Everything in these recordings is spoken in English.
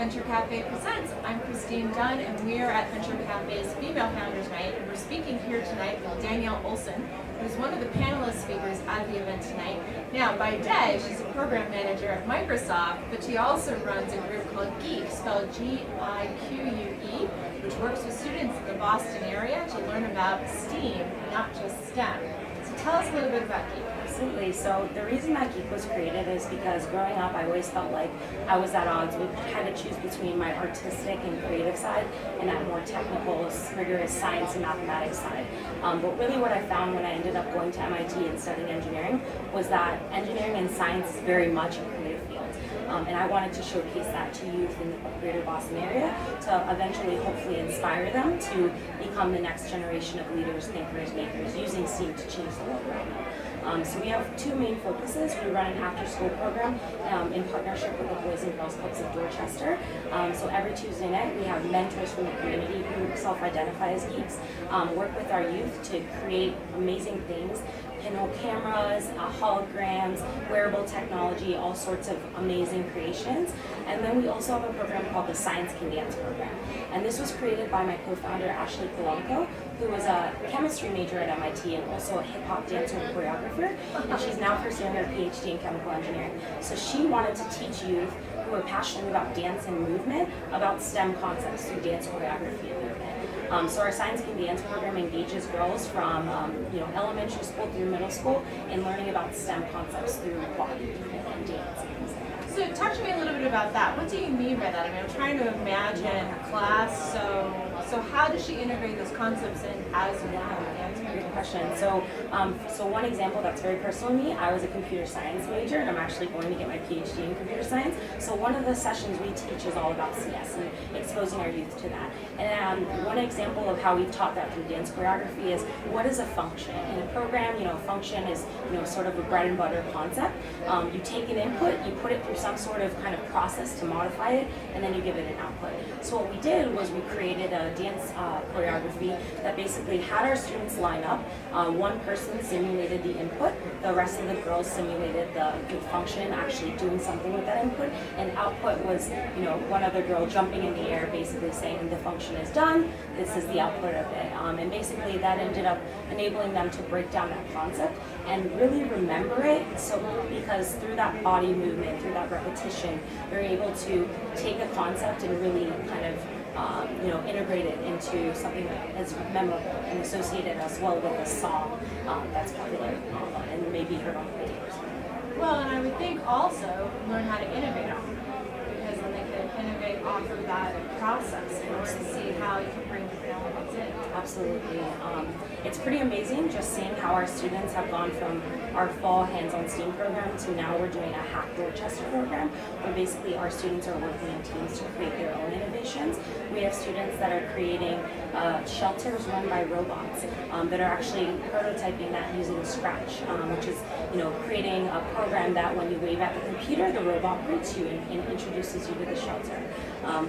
Venture Café Presents. I'm Christine Dunn, and we are at Venture Café's Female Founders Night, and we're speaking here tonight with Danielle Olson, who's one of the panelist speakers at the event tonight. Now, by day, she's a program manager at Microsoft, but she also runs a group called Gique, spelled Gique, which works with students in the Boston area to learn about STEAM, not just STEM. So tell us a little bit about Gique. Absolutely. So the reason that Gique was created is because growing up, I always felt like I was at odds with had to choose between my artistic and creative side and that more technical, rigorous science and mathematics side. But really what I found when I ended up going to MIT and studying engineering was that engineering and science is very much a creative field. And I wanted to showcase that to youth in the greater Boston area to eventually hopefully inspire them to become the next generation of leaders, thinkers, makers, using STEAM to change the world around them. So we have two main focuses. We run an after-school program in partnership with the Boys and Girls Clubs of Dorchester. So every Tuesday night we have mentors from the community who self-identify as geeks, work with our youth to create amazing things, pinhole cameras, holograms, wearable technology, all sorts of amazing creations. And then we also have a program called the Science Can Dance program. And this was created by my co-founder, Ashley Polanco, who was a chemistry major at MIT and also a hip-hop dancer and choreographer. And she's now pursuing her PhD in chemical engineering. So she wanted to teach youth who are passionate about dance and movement about STEM concepts through dance, choreography, and movement. So our Science Can Dance program engages girls from elementary school through middle school in learning about STEM concepts through body movement and dance and things like that. So talk to me a little bit about that. What do you mean by that? I mean, I'm trying to imagine a class, so how does she integrate those concepts in as well? Great question. So one example that's very personal to me, I was a computer science major and I'm actually going to get my PhD in computer science. So one of the sessions we teach is all about CS and exposing our youth to that. And one example of how we've taught that through dance choreography is what is a function? In a program, function is sort of a bread and butter concept. You take an input, you put it through some sort of kind of process to modify it, and then you give it an output. So what we did was we created a dance choreography that basically had our students line up. One person simulated the input, the rest of the girls simulated the function, actually doing something with that input, and output was one other girl jumping in the air basically saying the function is done, this is the output of it. And basically that ended up enabling them to break down that concept and really remember it, so because through that body movement, through that repetition, they're able to take a concept and really kind of integrate it into something that is memorable and associated as well with a song that's popular and maybe heard on the radio or something. Well, and I would think also learn how to innovate off of it, because then they can innovate off of that process in order to see how you can bring different elements in. Absolutely. It's pretty amazing just seeing how our students have gone from our fall hands-on STEAM program to now we're doing a Hack Dorchester program where basically our students are working in teams to create their own innovations. We have students that are creating shelters run by robots that are actually prototyping that using Scratch, which is creating a program that when you wave at the computer, the robot greets you and introduces you to the shelter.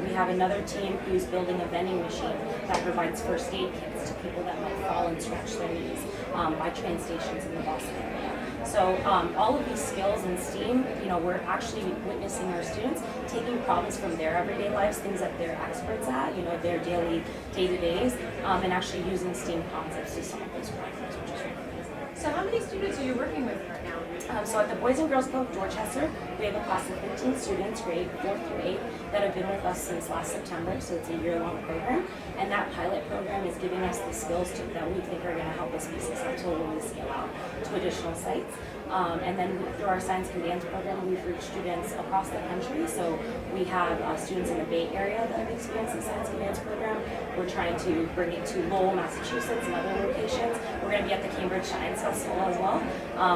We have another team who's building a vending machine that provides first aid kits to people that might fall and scratch their knees by train stations in the Boston area. So all of these skills in STEAM, we're actually witnessing our students taking problems from their everyday lives, things that they're experts at, their daily day-to-days, and actually using STEAM concepts to solve those problems, which is really amazing. So how many students are you working with right now? So at the Boys and Girls Club of Dorchester, we have a class of 15 students, grade 4 through 8, that have been with us since last September, so it's a year-long program. And that pilot program is giving us the skills that we think are going to help us be successful when we scale out to additional sites. And then through our Science Can Dance program, we've reached students across the country. So we have students in the Bay Area that have experienced the Science Can Dance program. We're trying to bring it to Lowell, Massachusetts, and other locations. We're going to be at the Cambridge Science Festival as well.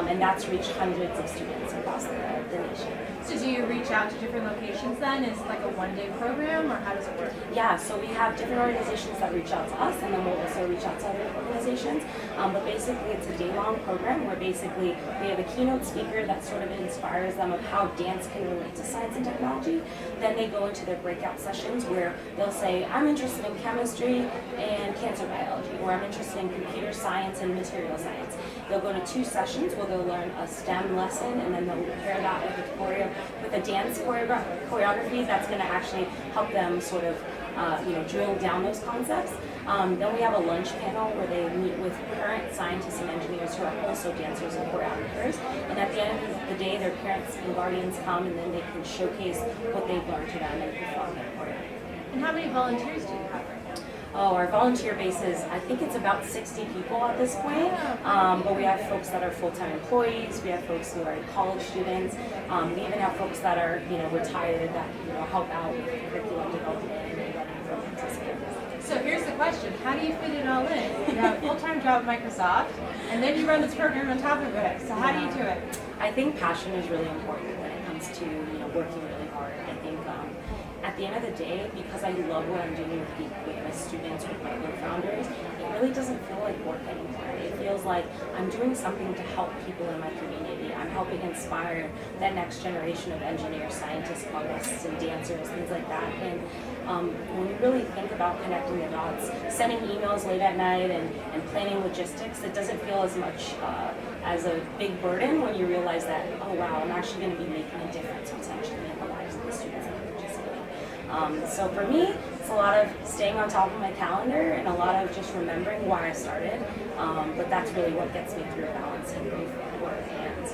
And that's reached hundreds of students across the nation. So do you reach out to different locations then? Is it like a one-day program, or how does it work? Yeah, so we have different organizations that reach out to us, and then we'll also reach out to other organizations. But basically, it's a day-long program where basically we have a keynote speaker that sort of inspires them of how dance can relate to science and technology. Then they go into their breakout sessions where they'll say, I'm interested in chemistry and cancer biology, or I'm interested in computer science and material science. They'll go to 2 sessions where they'll learn a STEM lesson, and then they'll pair that with a dance choreography that's going to actually help them sort of drill down those concepts. Then we have a lunch panel where they meet with current scientists and engineers who are also dancers and choreographers. And at the end of the day, their parents and guardians come, and then they can showcase what they've learned to them and perform their choreography. And how many volunteers do you have? Oh, our volunteer base is, I think it's about 60 people at this point. But we have folks that are full-time employees. We have folks who are college students. We even have folks that are, retired that, help out with curriculum development and running programs as well. So here's the question: how do you fit it all in? You have a full-time job at Microsoft, and then you run this program on top of it. So how do you do it? I think passion is really important when it comes to working really hard. I think at the end of the day, because I love what I'm doing with my students, with my co-founders, it really doesn't feel like work anymore. It feels like I'm doing something to help people in my community. I'm helping inspire that next generation of engineers, scientists, artists, and dancers, things like that. And when you really think about connecting the dots, sending emails late at night and planning logistics, it doesn't feel as much as a big burden when you realize that, oh wow, I'm actually going to be making a difference potentially in the lives of the students that are participating. So for me, it's a lot of staying on top of my calendar and a lot of just remembering why I started. But that's really what gets me through balancing both work and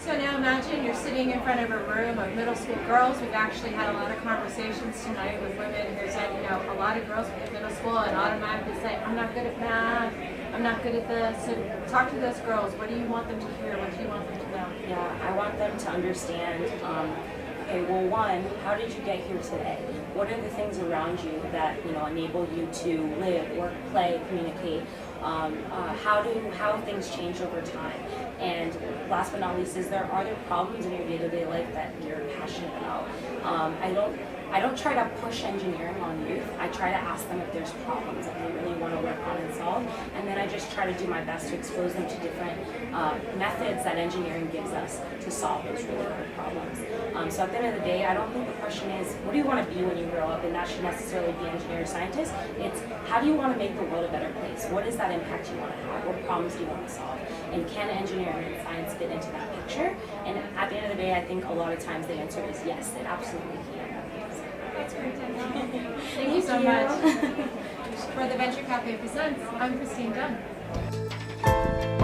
So now imagine you're sitting in front of a room of middle school girls. We've actually had a lot of conversations tonight with women who said, a lot of girls in middle school and automatically say, I'm not good at math, I'm not good at this. So talk to those girls. What do you want them to hear? What do you want them to know? Yeah, I want them to understand, okay, well, one, how did you get here today? What are the things around you that, enable you to live, work, play, communicate? How things change over time. And last but not least, are there problems in your day-to-day life that you're passionate about? I don't try to push engineering on youth. I try to ask them if there's problems that they really want to work on and solve, and then I just try to do my best to expose them to different methods that engineering gives us to solve those really hard problems. So at the end of the day, I don't think the question is, what do you want to be when you grow up? And that should necessarily be engineer or scientist. It's, how do you want to make the world a better place? What is that impact you want to have? What problems do you want to solve? And can engineering and science fit into that picture? And at the end of the day, I think a lot of times the answer is yes, it absolutely can. That's great, Danielle. Thank you so much. For the Venture Café Presents, I'm Christine Dunn.